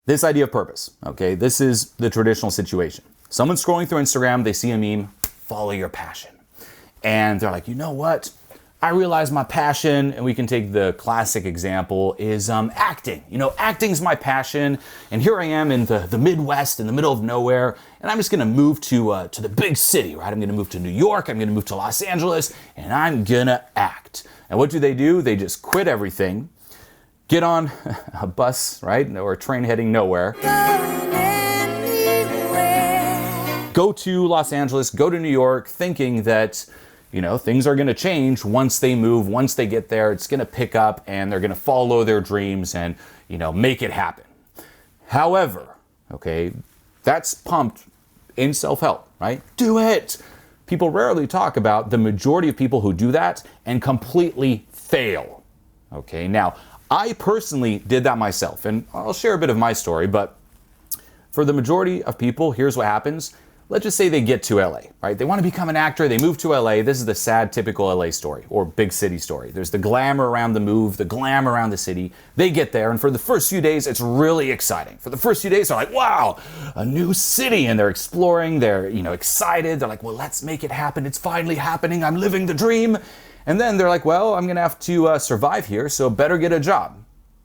This idea of purpose, okay? This is the traditional situation. Someone's scrolling through Instagram, they see a meme, follow your passion. And they're like, you know what? I realize my passion, and we can take the classic example, is acting. Acting's my passion, and here I am in the Midwest, in the middle of nowhere, and I'm just gonna move to the big city, right? I'm gonna move to New York, I'm gonna move to Los Angeles, and I'm gonna act. And what do? They just quit everything, get on a bus, right, or a train heading nowhere, go to Los Angeles, go to New York, thinking that things are going to change once they move, once they get there, it's going to pick up and they're going to follow their dreams and, make it happen. However, okay, that's pumped in self-help, right? Do it. People rarely talk about the majority of people who do that and completely fail. Okay, now, I personally did that myself, and I'll share a bit of my story, but for the majority of people, here's what happens. Let's just say they get to LA, right? They want to become an actor, they move to LA. This is the sad, typical LA story or big city story. There's the glamour around the move, the glamour around the city. They get there, and for the first few days, it's really exciting. For the first few days, they're like, wow, a new city, and they're exploring, they're, excited. They're like, well, let's make it happen. It's finally happening. I'm living the dream. And then they're like, well, I'm going to have to survive here, so better get a job,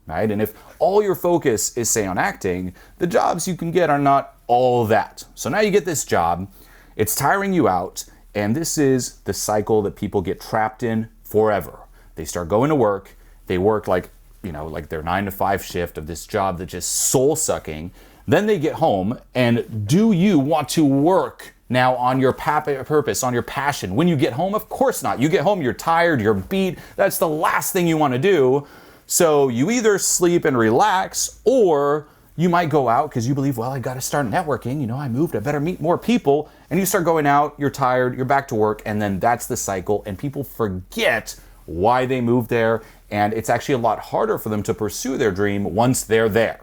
right? And if all your focus is, say, on acting, the jobs you can get are not all that. So now you get this job, it's tiring you out, and this is the cycle that people get trapped in forever. They start going to work, they work like their 9 to 5 shift of this job that's just soul sucking. Then they get home, and do you want to work now on your purpose, on your passion? When you get home, of course not. You get home, you're tired, you're beat. That's the last thing you want to do. So you either sleep and relax, or you might go out because you believe, well, I got to start networking. I moved, I better meet more people. And you start going out, you're tired, you're back to work, and then that's the cycle. And people forget why they moved there. And it's actually a lot harder for them to pursue their dream once they're there.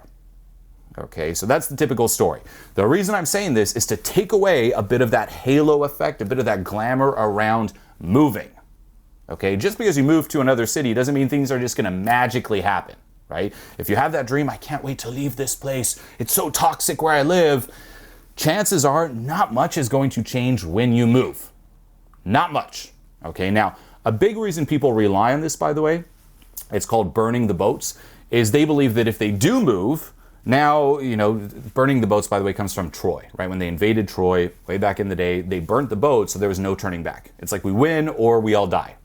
Okay, so that's the typical story. The reason I'm saying this is to take away a bit of that halo effect, a bit of that glamour around moving. Okay, just because you move to another city doesn't mean things are just going to magically happen, right? If you have that dream, I can't wait to leave this place, it's so toxic where I live, chances are not much is going to change when you move. Not much. Okay, now, a big reason people rely on this, by the way, it's called burning the boats, is they believe that if they do move, now, burning the boats, by the way, comes from Troy, right? When they invaded Troy way back in the day, they burnt the boat, so there was no turning back. It's like we win or we all die.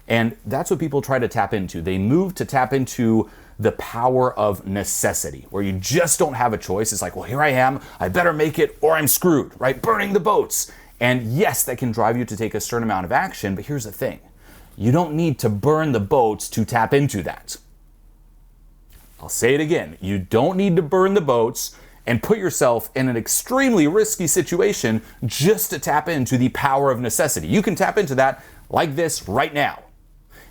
And that's what people try to tap into. They move to tap into the power of necessity, where you just don't have a choice. It's like, well, here I am, I better make it or I'm screwed, right? Burning the boats. And yes, that can drive you to take a certain amount of action, but here's the thing. You don't need to burn the boats to tap into that. I'll say it again. You don't need to burn the boats and put yourself in an extremely risky situation just to tap into the power of necessity. You can tap into that like this right now.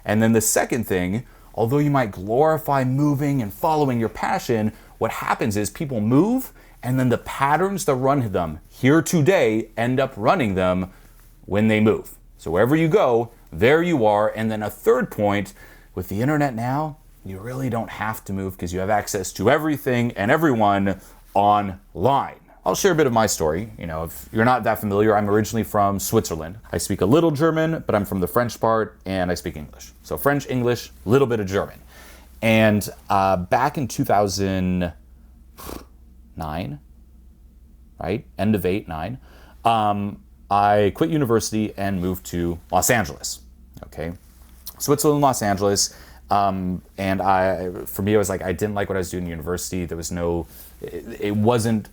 And then the second thing, although you might glorify moving and following your passion, what happens is people move, and then the patterns that run them here today end up running them when they move. So wherever you go, there you are. And then a third point, with the internet now, you really don't have to move because you have access to everything and everyone online. I'll share a bit of my story. If you're not that familiar, I'm originally from Switzerland. I speak a little German, but I'm from the French part, and I speak English. So French, English, a little bit of German. And back in 2009, right? End of 8, 9, I quit university and moved to Los Angeles. Okay, Switzerland, Los Angeles. And for me, it was like, I didn't like what I was doing in university. There was it wasn't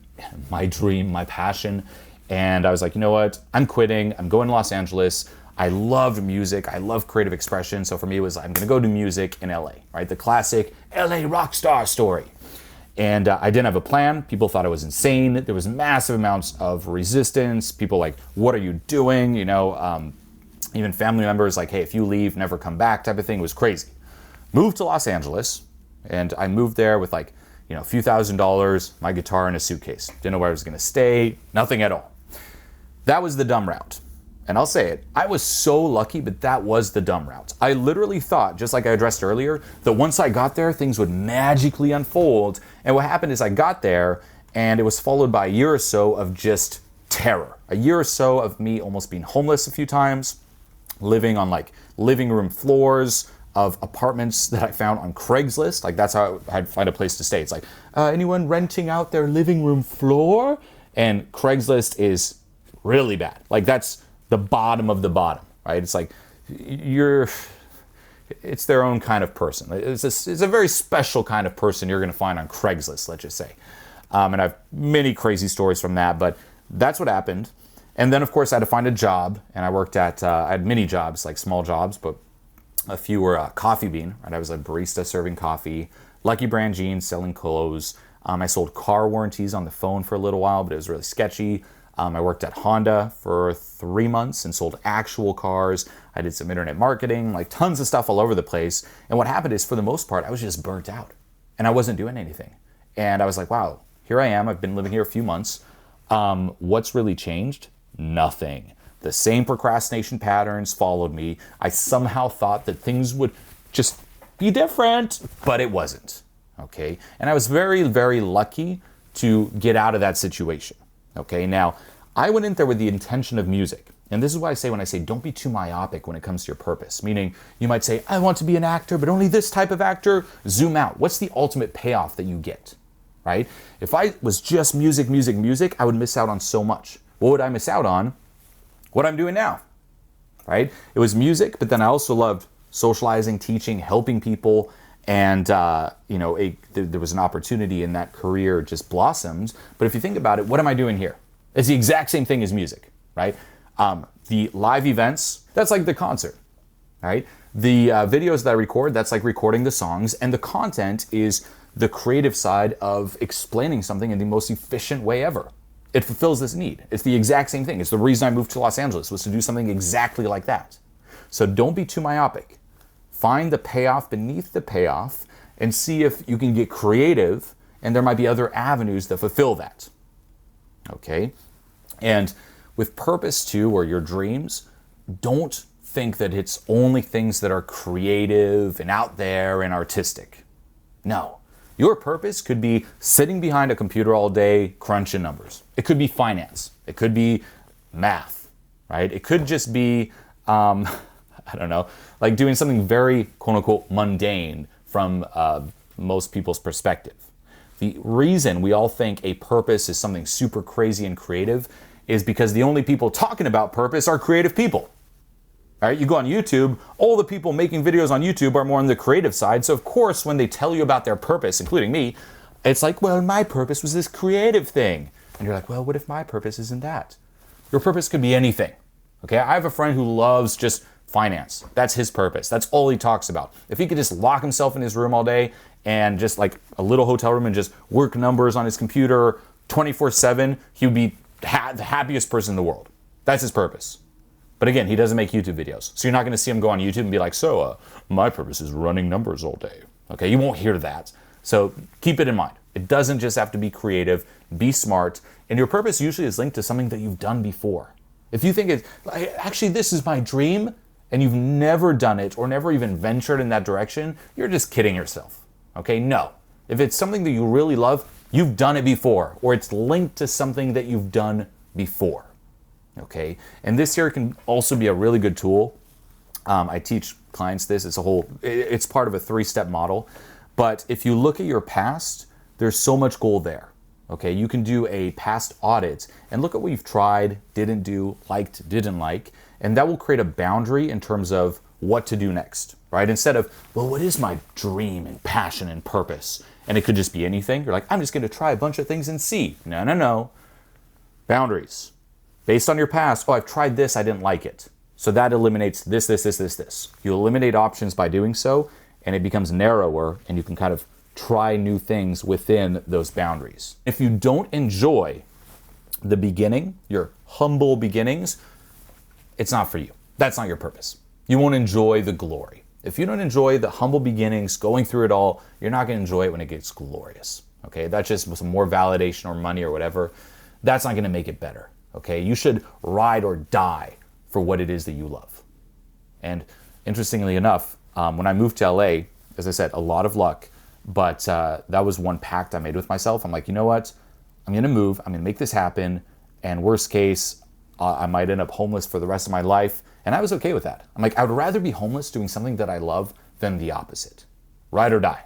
my dream, my passion. And I was like, you know what? I'm quitting. I'm going to Los Angeles. I loved music. I love creative expression. So for me, it was, I'm going to go do music in LA, right? The classic LA rock star story. And I didn't have a plan. People thought I was insane. There was massive amounts of resistance. People like, what are you doing? Even family members like, hey, if you leave, never come back type of thing. It was crazy. Moved to Los Angeles, and I moved there with a few $1,000s, my guitar in a suitcase. Didn't know where I was going to stay, nothing at all. That was the dumb route. And I'll say it, I was so lucky, but that was the dumb route. I literally thought, just like I addressed earlier, that once I got there, things would magically unfold. And what happened is I got there, and it was followed by a year or so of just terror. A year or so of me almost being homeless a few times, living on like living room floors of apartments that I found on Craigslist. Like that's how I'd find a place to stay. It's like, anyone renting out their living room floor? And Craigslist is really bad. Like that's the bottom of the bottom, right? It's like it's their own kind of person. It's a very special kind of person you're gonna find on Craigslist, let's just say. And I have many crazy stories from that, but that's what happened. And then of course I had to find a job, and I worked at, I had many jobs, like small jobs, but a few were Coffee Bean, right? I was a barista serving coffee, Lucky Brand jeans, selling clothes. I sold car warranties on the phone for a little while, but it was really sketchy. I worked at Honda for 3 months and sold actual cars. I did some internet marketing, like tons of stuff all over the place. And what happened is, for the most part, I was just burnt out and I wasn't doing anything. And I was like, wow, here I am. I've been living here a few months. What's really changed? Nothing. The same procrastination patterns followed me. I somehow thought that things would just be different, but it wasn't. Okay. And I was very, very lucky to get out of that situation. Okay, now I went in there with the intention of music. And this is why I say, when I say don't be too myopic when it comes to your purpose, meaning you might say, I want to be an actor, but only this type of actor. Zoom out. What's the ultimate payoff that you get, right? If I was just music, music, music, I would miss out on so much. What would I miss out on? What I'm doing now, right? It was music, but then I also loved socializing, teaching, helping people. And, there was an opportunity in that career just blossomed. But if you think about it, what am I doing here? It's the exact same thing as music, right? The live events, that's like the concert, right? The videos that I record, that's like recording the songs. And the content is the creative side of explaining something in the most efficient way ever. It fulfills this need. It's the exact same thing. It's the reason I moved to Los Angeles, was to do something exactly like that. So don't be too myopic. Find the payoff beneath the payoff and see if you can get creative, and there might be other avenues that fulfill that. Okay? And with purpose too, or your dreams, don't think that it's only things that are creative and out there and artistic. No. Your purpose could be sitting behind a computer all day crunching numbers. It could be finance. It could be math, right? It could just be I don't know, like doing something very quote unquote mundane from most people's perspective. The reason we all think a purpose is something super crazy and creative is because the only people talking about purpose are creative people. All right, you go on YouTube, all the people making videos on YouTube are more on the creative side. So of course, when they tell you about their purpose, including me, it's like, well, my purpose was this creative thing. And you're like, well, what if my purpose isn't that? Your purpose could be anything. Okay, I have a friend who loves just finance. That's his purpose. That's all he talks about. If he could just lock himself in his room all day and just like a little hotel room and just work numbers on his computer 24/7, he would be the happiest person in the world. That's his purpose. But again, he doesn't make YouTube videos. So you're not going to see him go on YouTube and be like, my purpose is running numbers all day. Okay, you won't hear that. So keep it in mind. It doesn't just have to be creative, be smart, and your purpose usually is linked to something that you've done before. If you think it's, actually, this is my dream, and you've never done it or never even ventured in that direction, you're just kidding yourself. Okay, no. If it's something that you really love, you've done it before, or it's linked to something that you've done before. Okay, and this here can also be a really good tool. I teach clients this. It's part of a 3-step model. But if you look at your past, there's so much gold there. Okay, you can do a past audit and look at what you've tried, didn't do, liked, didn't like, and that will create a boundary in terms of what to do next, right? Instead of, well, what is my dream and passion and purpose? And it could just be anything. You're like, I'm just going to try a bunch of things and see. No. Boundaries. Based on your past, I've tried this, I didn't like it. So that eliminates this. You eliminate options by doing so, and it becomes narrower, and you can kind of try new things within those boundaries. If you don't enjoy the beginning, your humble beginnings, it's not for you. That's not your purpose. You won't enjoy the glory. If you don't enjoy the humble beginnings, going through it all, you're not going to enjoy it when it gets glorious. Okay, that's just some more validation or money or whatever. That's not going to make it better. Okay, you should ride or die for what it is that you love. And interestingly enough, when I moved to LA, as I said, a lot of luck, but that was one pact I made with myself. I'm like, you know what? I'm going to move. I'm going to make this happen. And worst case, I might end up homeless for the rest of my life. And I was okay with that. I'm like, I would rather be homeless doing something that I love than the opposite. Ride or die.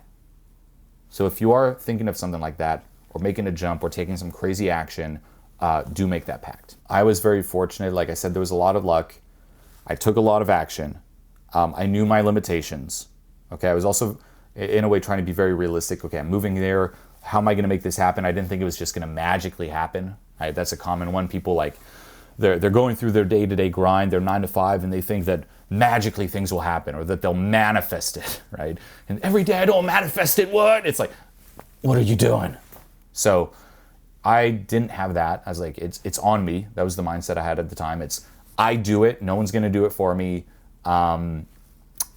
So if you are thinking of something like that, or making a jump, or taking some crazy action, do make that pact. I was very fortunate. Like I said, there was a lot of luck. I took a lot of action. I knew my limitations. Okay, I was also, in a way, trying to be very realistic. Okay, I'm moving there. How am I going to make this happen? I didn't think it was just going to magically happen. Right? That's a common one. People like, they're going through their day-to-day grind, their 9 to 5, and they think that magically things will happen, or that they'll manifest it, right? And every day I don't manifest it, what? It's like, what are you doing? So I didn't have that. I was like, it's on me. That was the mindset I had at the time. It's, I do it. No one's going to do it for me. And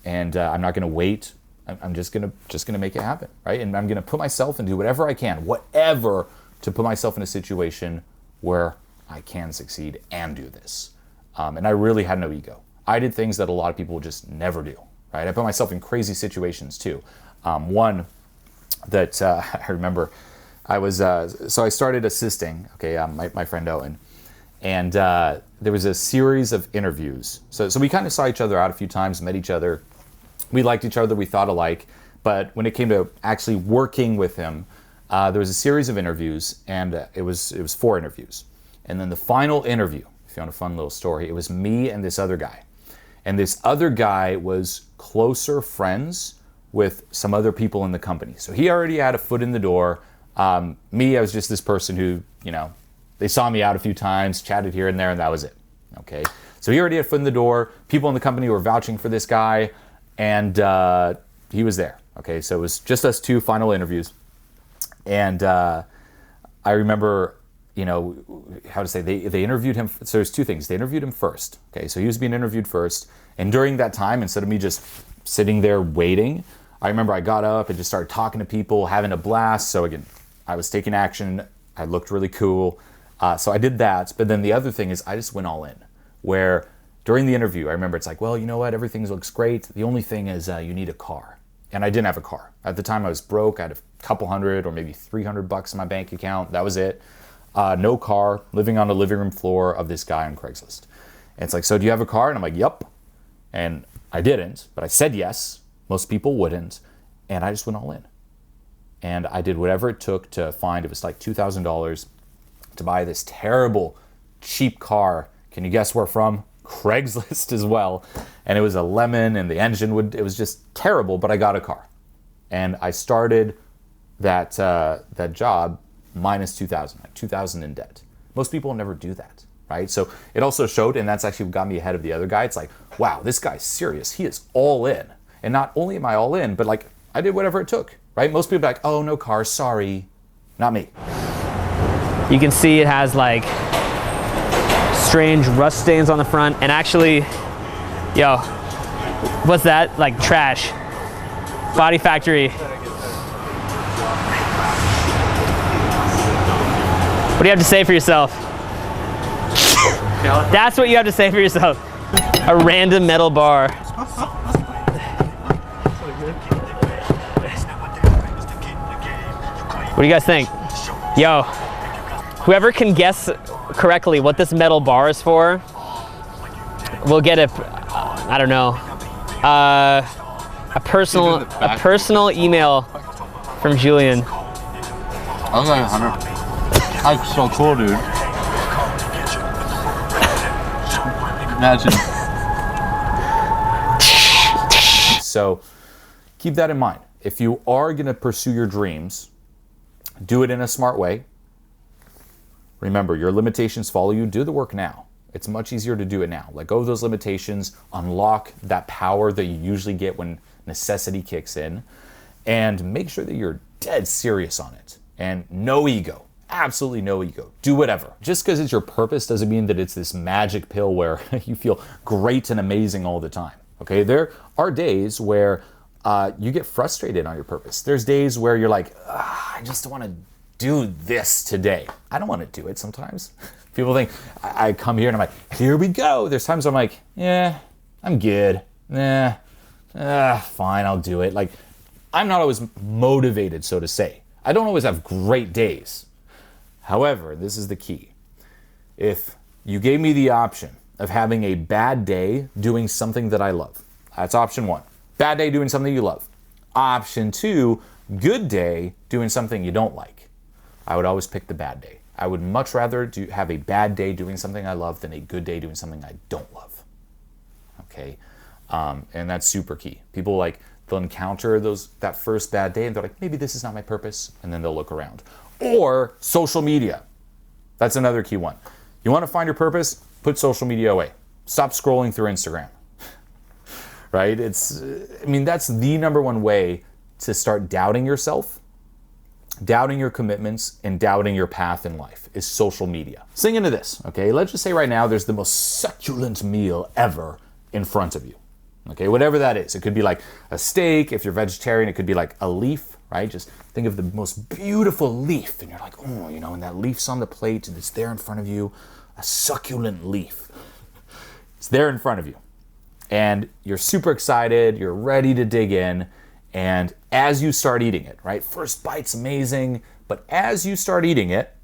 I'm not going to wait. I'm just going to make it happen, right? And I'm going to put myself and do whatever I can, whatever, to put myself in a situation where I can succeed and do this. And I really had no ego. I did things that a lot of people just never do, right? I put myself in crazy situations too. One that I remember, I was, so I started assisting, okay, my friend Owen, and there was a series of interviews. So we kind of saw each other out a few times, met each other. We liked each other, we thought alike, but when it came to actually working with him, there was a series of interviews, and it was 4 interviews. And then the final interview, if you want a fun little story, it was me and this other guy. And this other guy was closer friends with some other people in the company. So he already had a foot in the door. Me, I was just this person who, they saw me out a few times, chatted here and there, and that was it. Okay. So he already had a foot in the door. People in the company were vouching for this guy, and he was there. Okay. So it was just us 2 final interviews. And I remember, how to say, they interviewed him. So there's 2 things. They interviewed him first. Okay. So he was being interviewed first. And during that time, instead of me just sitting there waiting, I remember I got up and just started talking to people, having a blast. So again, I was taking action. I looked really cool. So I did that. But then the other thing is I just went all in, where during the interview, I remember it's like, well, you know what? Everything looks great. The only thing is you need a car. And I didn't have a car. At the time I was broke. I had a couple hundred or maybe $300 in my bank account. That was it. No car, living on the living room floor of this guy on Craigslist. And it's like, so do you have a car? And I'm like, yep. And I didn't, but I said yes. Most people wouldn't. And I just went all in. And I did whatever it took to find, it was like $2,000 to buy this terrible, cheap car. Can you guess where from? Craigslist as well. And it was a lemon, and the engine it was just terrible, but I got a car. And I started that job minus $2,000, like $2,000 in debt. Most people never do that, right? So it also showed, and that's actually what got me ahead of the other guy. It's like, wow, this guy's serious. He is all in. And not only am I all in, but like, I did whatever it took, right? Most people are like, oh, no car, sorry. Not me. You can see it has like strange rust stains on the front, and actually, yo, what's that? Like trash. Body Factory. What do you have to say for yourself? That's what you have to say for yourself. A random metal bar. What do you guys think? Yo, whoever can guess correctly what this metal bar is for will get I don't know, a personal email from Julien. I was like 100. That's so cool, dude. Imagine. So keep that in mind. If you are going to pursue your dreams, do it in a smart way. Remember, your limitations follow you. Do the work now. It's much easier to do it now. Let go of those limitations, unlock that power that you usually get when necessity kicks in, and make sure that you're dead serious on it. And no ego. Absolutely no ego. Do whatever. Just because it's your purpose doesn't mean that it's this magic pill where you feel great and amazing all the time. Okay, there are days where you get frustrated on your purpose. There's days where you're like, I just want to do this today. I don't want to do it sometimes. People think I come here and I'm like, here we go. There's times I'm like, yeah, I'm good. Fine, I'll do it. Like, I'm not always motivated, so to say. I don't always have great days. However, this is the key. If you gave me the option of having a bad day doing something that I love, that's option 1. Bad day doing something you love. Option 2, good day doing something you don't like. I would always pick the bad day. I would much rather have a bad day doing something I love than a good day doing something I don't love. Okay? And that's super key. People they'll encounter that first bad day and they're like, maybe this is not my purpose, and then they'll look around. Or social media. That's another key one. You want to find your purpose? Put social media away. Stop scrolling through Instagram. Right? That's the number one way to start doubting yourself, doubting your commitments, and doubting your path in life is social media. Sing into this, okay? Let's just say right now there's the most succulent meal ever in front of you. Okay, whatever that is. It could be like a steak. If you're vegetarian, it could be like a leaf, right? Just think of the most beautiful leaf and you're like, oh, and that leaf's on the plate and it's there in front of you, a succulent leaf. It's there in front of you. And you're super excited, you're ready to dig in, and as you start eating it, right? First bite's amazing, but as you start eating it,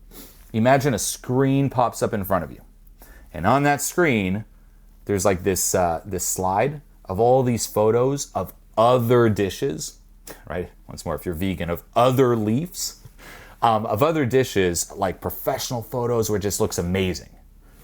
imagine a screen pops up in front of you. And on that screen, there's like this slide of all these photos of other dishes, right? Once more, if you're vegan, of other leaves, of other dishes, like professional photos where it just looks amazing.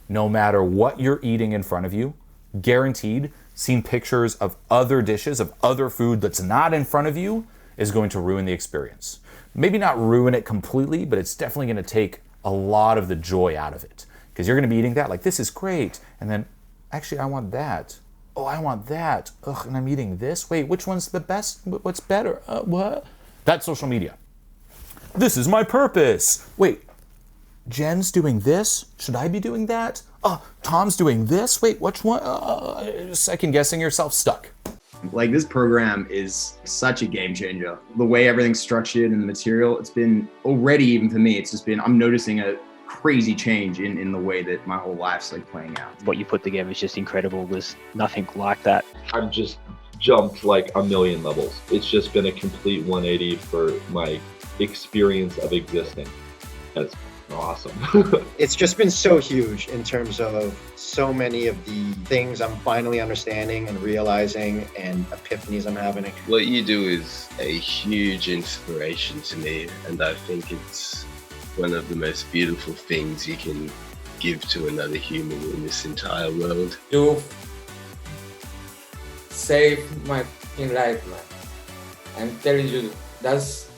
No matter what you're eating in front of you, guaranteed, seeing pictures of other dishes, of other food that's not in front of you is going to ruin the experience. Maybe not ruin it completely, but it's definitely going to take a lot of the joy out of it. Because you're going to be eating that, like, this is great. And then, actually, I want that. Oh, I want that. Ugh, and I'm eating this. Wait, which one's the best? What's better? What? That's social media. This is my purpose. Wait, Jen's doing this? Should I be doing that? Tom's doing this? Wait, which one? Second guessing yourself, stuck. Like, this program is such a game changer. The way everything's structured and the material, it's been already, even for me, I'm noticing a crazy change in the way that my whole life's like playing out. What you put together is just incredible. There's nothing like that. I've just jumped like a million levels. It's just been a complete 180 for my experience of existing. That's awesome. It's just been so huge in terms of so many of the things I'm finally understanding and realizing and epiphanies I'm having. What you do is a huge inspiration to me, and I think it's one of the most beautiful things you can give to another human in this entire world. You saved my life, man. I'm telling you, this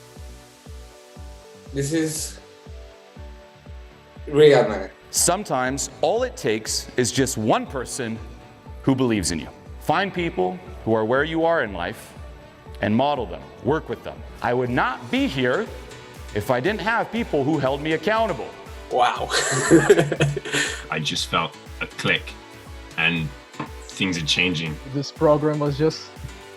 is real, man. Sometimes all it takes is just one person who believes in you. Find people who are where you are in life and model them, work with them. I would not be here if I didn't have people who held me accountable. Wow. I just felt a click and things are changing. This program was just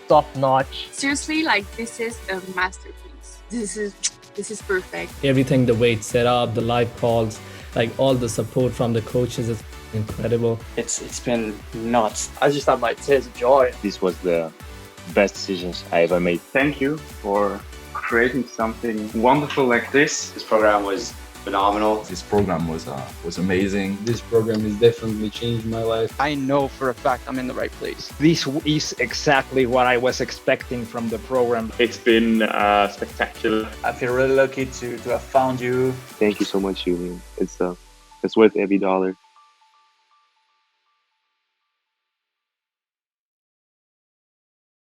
top notch. Seriously, like, this is a masterpiece. This is perfect. Everything, the way it's set up, the live calls, like all the support from the coaches is incredible. It's been nuts. I just had my tears of joy. This was the best decisions I ever made. Thank you for creating something wonderful like this. This program was phenomenal. This program was amazing. This program has definitely changed my life. I know for a fact I'm in the right place. This is exactly what I was expecting from the program. It's been spectacular. I feel really lucky to have found you. Thank you so much, Julien. It's worth every dollar.